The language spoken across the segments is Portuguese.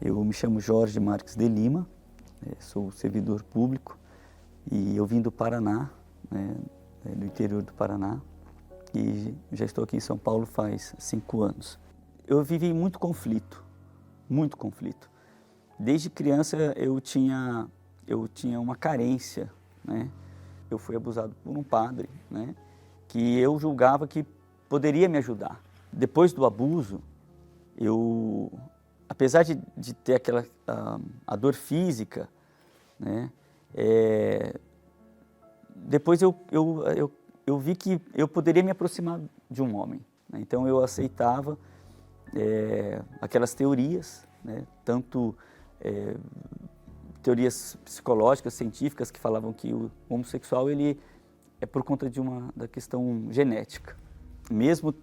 Eu me chamo Jorge Marques de Lima, sou servidor público e eu vim do Paraná, né, do interior do Paraná, e já estou aqui em São Paulo faz 5 anos. Eu vivi muito conflito, muito conflito. Desde criança eu tinha uma carência, né? Eu fui abusado por um padre, né, que eu julgava que poderia me ajudar. Depois do abuso, apesar de ter a dor física, né, depois eu vi que eu poderia me aproximar de um homem, né? Então eu aceitava aquelas teorias, né, tanto teorias psicológicas, científicas, que falavam que o homossexual ele é por conta da questão genética. Mesmo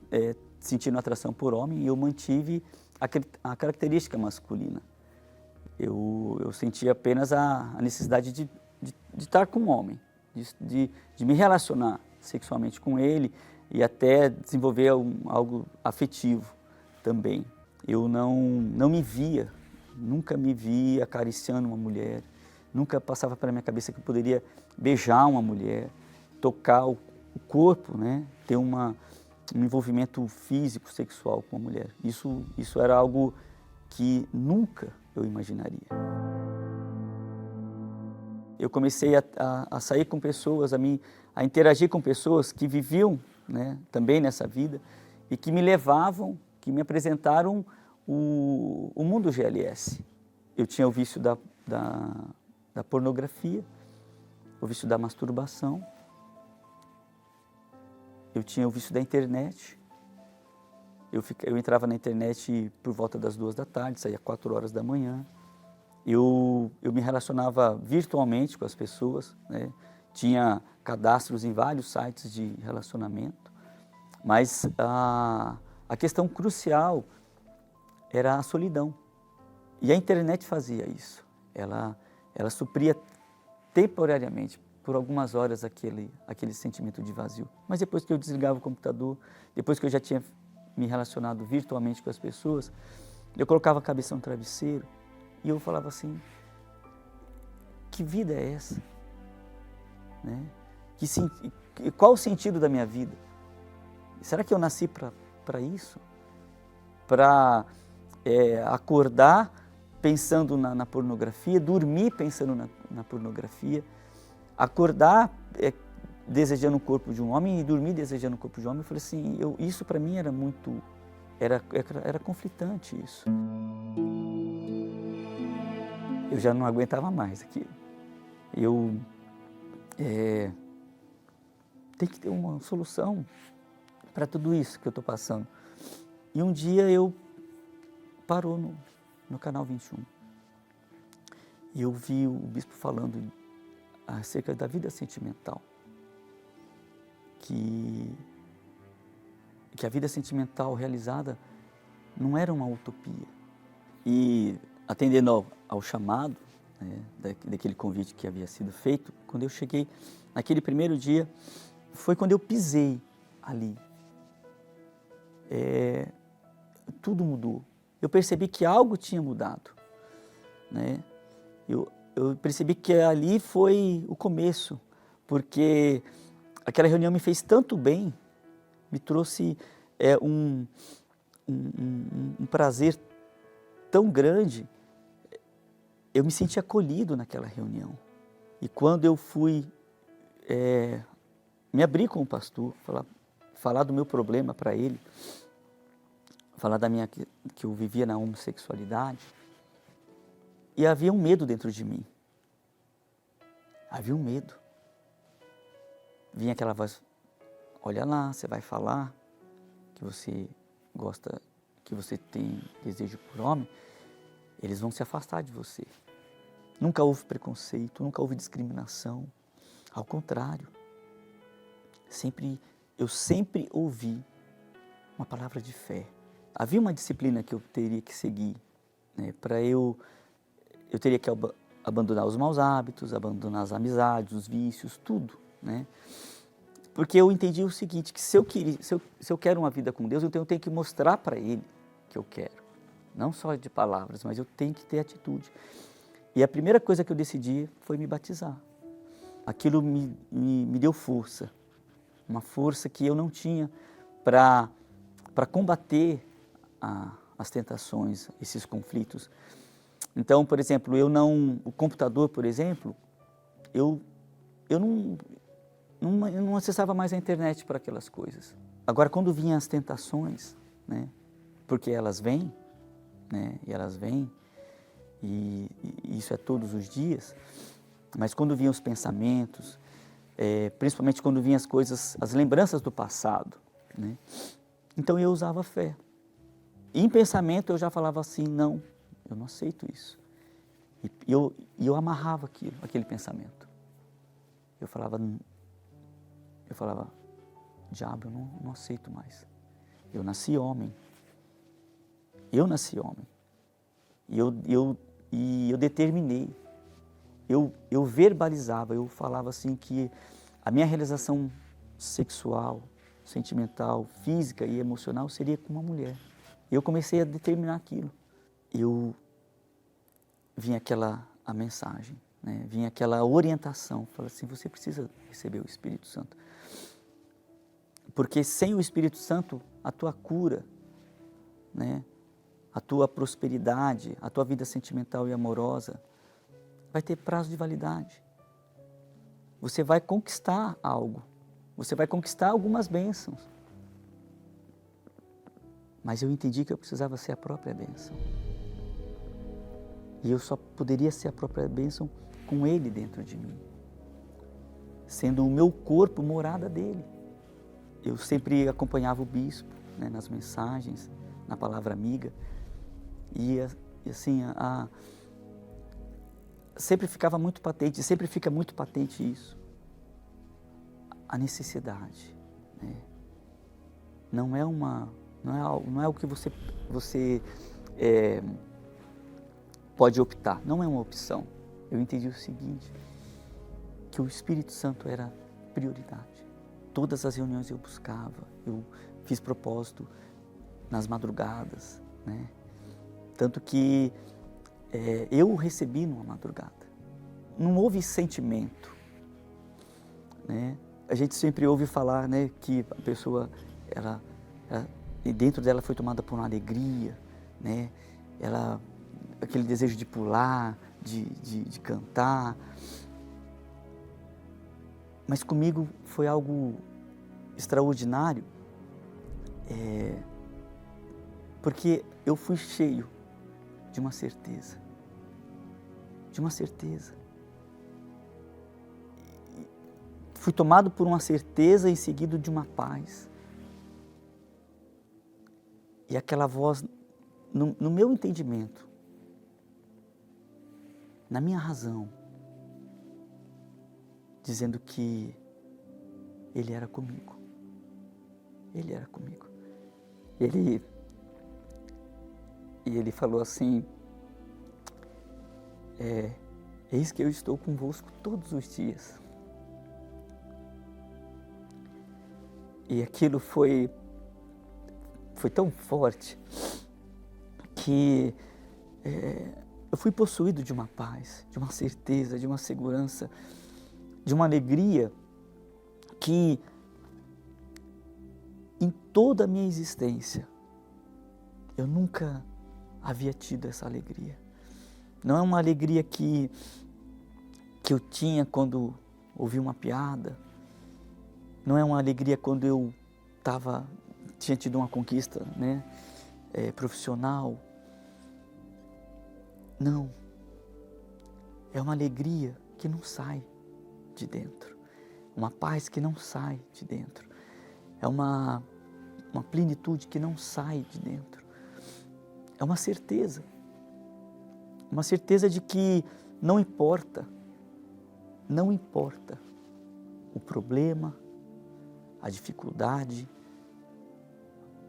sentindo atração por homem, eu mantive a característica masculina. Eu sentia apenas a necessidade de estar com um homem, de me relacionar sexualmente com ele e até desenvolver algo afetivo também. Eu não me via, nunca me vi acariciando uma mulher, nunca passava pela minha cabeça que eu poderia beijar uma mulher, tocar o corpo, né? Ter um envolvimento físico, sexual com uma mulher. Isso era algo que nunca eu imaginaria. Eu comecei a sair com pessoas, a interagir com pessoas que viviam, né, também nessa vida e que me levavam, que me apresentaram o mundo GLS. Eu tinha o vício da pornografia, o vício da masturbação, eu tinha o vício da internet. Eu entrava na internet por volta das 2 da tarde, saía 4 horas da manhã. Eu me relacionava virtualmente com as pessoas, né? Tinha cadastros em vários sites de relacionamento, mas a questão crucial era a solidão. E a internet fazia isso. Ela supria temporariamente, por algumas horas, aquele sentimento de vazio. Mas depois que eu desligava o computador, depois que eu já tinha me relacionado virtualmente com as pessoas, eu colocava a cabeça no travesseiro e eu falava assim: que vida é essa? Né? Qual o sentido da minha vida? Será que eu nasci para isso? Para acordar pensando na pornografia, dormir pensando na pornografia, acordar desejando o corpo de um homem e dormir desejando o corpo de um homem? Eu falei assim, isso para mim era muito, era conflitante isso. Eu já não aguentava mais aquilo. Tem que ter uma solução para tudo isso que eu estou passando. E um dia parou no Canal 21. E eu vi o bispo falando acerca da vida sentimental. Que a vida sentimental realizada não era uma utopia. E atendendo ao chamado, né, daquele convite que havia sido feito, quando eu cheguei, naquele primeiro dia, foi quando eu pisei ali. Tudo mudou. Eu percebi que algo tinha mudado, né? Eu percebi que ali foi o começo, porque aquela reunião me fez tanto bem, me trouxe um prazer tão grande. Eu me senti acolhido naquela reunião. E quando eu fui me abrir com o pastor, falar do meu problema para ele, falar que eu vivia na homossexualidade, e havia um medo dentro de mim. Havia um medo. Vinha aquela voz: olha lá, você vai falar que você gosta, que você tem desejo por homem, eles vão se afastar de você. Nunca houve preconceito, nunca houve discriminação. Ao contrário, eu sempre ouvi uma palavra de fé. Havia uma disciplina que eu teria que seguir, né? Eu teria que abandonar os maus hábitos, abandonar as amizades, os vícios, tudo, né? Porque eu entendi o seguinte, que se eu quero uma vida com Deus, então eu tenho que mostrar para Ele que eu quero, não só de palavras, mas eu tenho que ter atitude. E a primeira coisa que eu decidi foi me batizar. Aquilo me deu força, uma força que eu não tinha para combater as tentações, esses conflitos. Então, por exemplo, o computador, por exemplo, eu não acessava mais a internet para aquelas coisas. Agora, quando vinham as tentações, né, porque elas vêm, né, e isso é todos os dias, mas quando vinham os pensamentos, principalmente quando vinham as coisas, as lembranças do passado, né, então eu usava a fé. E em pensamento eu já falava assim, não, eu não aceito isso. E eu amarrava aquele pensamento. Eu falava, diabo, eu não aceito mais. Eu nasci homem. E eu determinei. Eu verbalizava, eu falava assim que a minha realização sexual, sentimental, física e emocional seria com uma mulher. Eu comecei a determinar aquilo. Vinha a mensagem, né? Vinha aquela orientação. Falei assim, você precisa receber o Espírito Santo. Porque sem o Espírito Santo, a tua cura, né? A tua prosperidade, a tua vida sentimental e amorosa vai ter prazo de validade. Você vai conquistar algo. Você vai conquistar algumas bênçãos. Mas eu entendi que eu precisava ser a própria bênção. E eu só poderia ser a própria bênção com Ele dentro de mim. Sendo o meu corpo morada dEle. Eu sempre acompanhava o bispo, né, nas mensagens, na palavra amiga. E assim, sempre ficava muito patente, sempre fica muito patente isso. A necessidade, né? Não é o que você pode optar, não é uma opção. Eu entendi o seguinte, que o Espírito Santo era prioridade. Todas as reuniões eu buscava, eu fiz propósito nas madrugadas, né? Tanto que eu o recebi numa madrugada. Não houve sentimento, né? A gente sempre ouve falar, né, que a pessoa, e dentro dela foi tomada por uma alegria, né? Aquele desejo de pular, de cantar. Mas comigo foi algo extraordinário, porque eu fui cheio de uma certeza. Fui tomado por uma certeza e seguido de uma paz. E aquela voz, no meu entendimento, na minha razão, dizendo que Ele era comigo. Ele era comigo. E Ele falou assim, eis que eu estou convosco todos os dias. E aquilo foi tão forte que eu fui possuído de uma paz, de uma certeza, de uma segurança, de uma alegria que em toda a minha existência eu nunca havia tido essa alegria. Não é uma alegria que eu tinha quando ouvi uma piada, não é uma alegria quando eu tinha tido uma conquista, né, profissional. Não. É uma alegria que não sai de dentro. Uma paz que não sai de dentro. É uma plenitude que não sai de dentro. É uma certeza. Uma certeza de que não importa o problema, a dificuldade,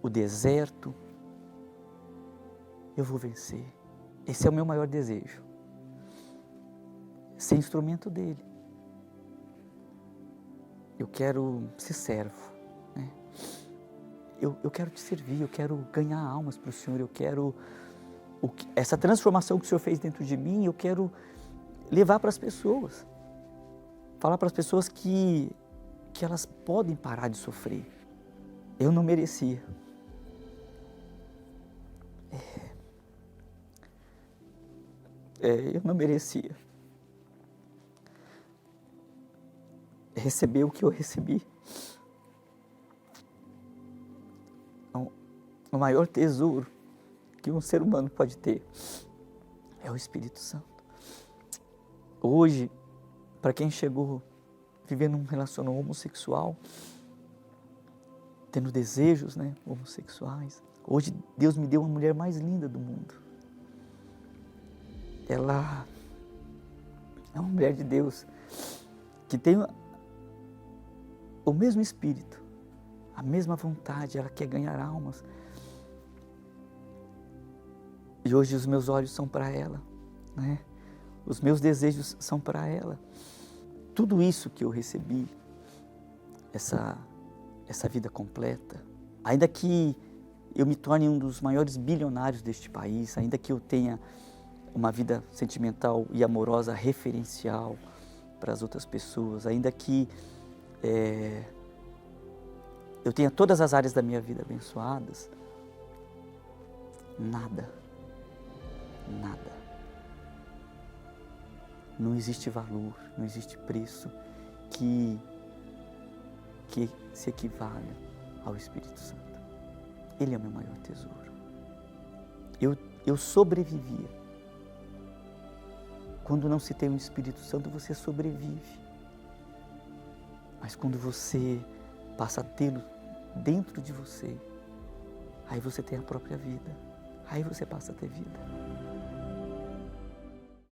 o deserto, eu vou vencer. Esse é o meu maior desejo. Ser instrumento dele. Eu quero ser servo, né? Eu quero te servir, eu quero ganhar almas para o Senhor, eu quero essa transformação que o Senhor fez dentro de mim, eu quero levar para as pessoas. Falar para as pessoas que elas podem parar de sofrer. Eu não merecia. Eu não merecia receber o que eu recebi. O maior tesouro que um ser humano pode ter é o Espírito Santo. Hoje, para quem chegou vivendo um relacionamento homossexual, tendo desejos, né, homossexuais, hoje Deus me deu uma mulher mais linda do mundo. Ela é uma mulher de Deus que tem o mesmo espírito, a mesma vontade, ela quer ganhar almas. E hoje os meus olhos são para ela, né? Os meus desejos são para ela. Tudo isso que eu recebi, essa vida completa, ainda que eu me torne um dos maiores bilionários deste país, ainda que eu tenha uma vida sentimental e amorosa referencial para as outras pessoas, ainda que eu tenha todas as áreas da minha vida abençoadas, nada, não existe valor, não existe preço que se equivale ao Espírito Santo. Ele é o meu maior tesouro. Eu sobrevivia. Quando não se tem o Espírito Santo, você sobrevive. Mas quando você passa a tê-lo dentro de você, aí você tem a própria vida. Aí você passa a ter vida.